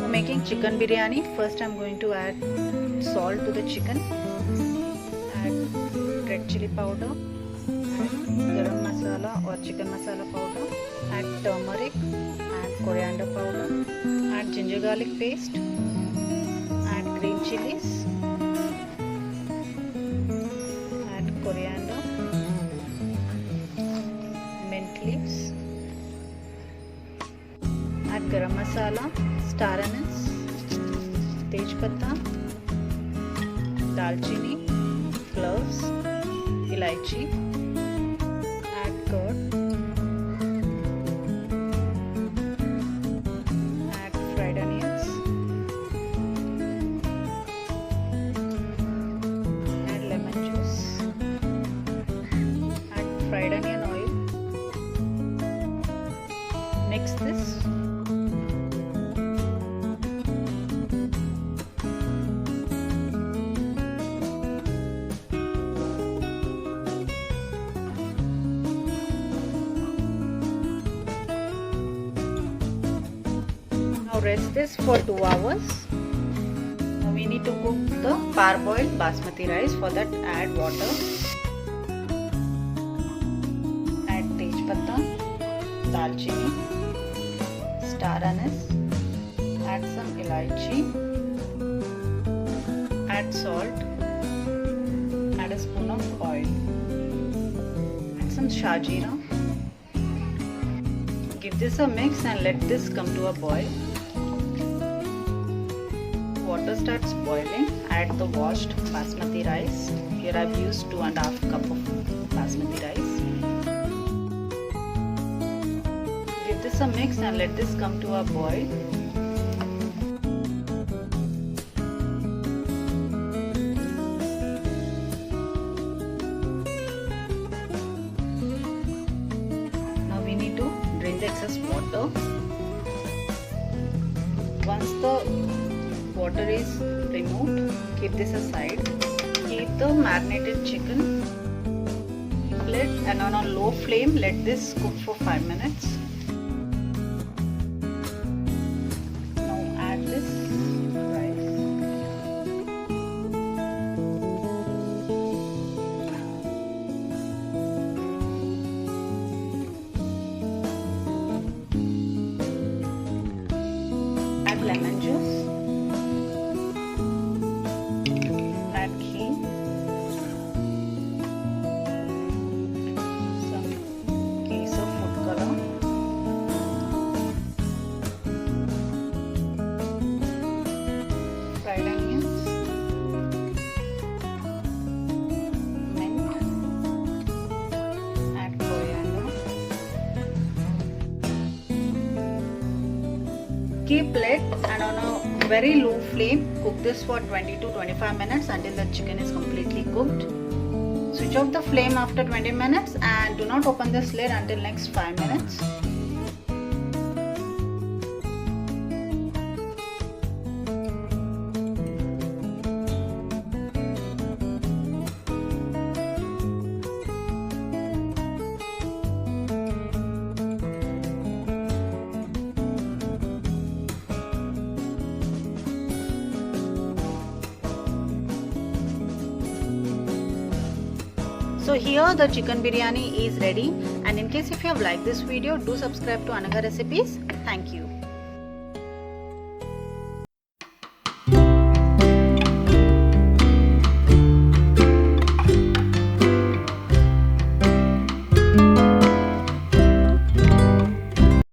For making chicken biryani, first I'm going to add salt to the chicken, add red chili powder, add garam masala or chicken masala powder, add turmeric, add coriander powder, add ginger garlic paste, add green chilies, add coriander, mint leaves, add garam masala, star anise, tej patta, dalchini, cloves, ilaichi, add curd, add fried onions, add lemon juice, add fried onion oil, mix this. Now rest this for 2 hours. Now we need to cook the parboiled basmati rice. For that add water, add tej patta, dalchini, star anise, add some ilaichi, add salt, add a spoon of oil, add some shajira. Give this a mix and let this come to a boil. Water starts boiling, add the washed basmati rice. Here I've used 2.5 cup of basmati rice. Give this a mix and let this come to a boil. Now we need to drain the excess water. Once the water is removed, keep this aside. Keep the marinated chicken, lid, and on a low flame let this cook for 5 minutes. Now add this rice. Add lemon juice. Add ghee, some case of food color, fried onions, mint, add coriander. Keep lid and on a very low flame cook this for 20 to 25 minutes until the chicken is completely cooked. Switch off the flame after 20 minutes and do not open this lid until next 5 minutes. So here the chicken biryani is ready, and in case if you have liked this video, do subscribe to Anagha recipes. Thank you.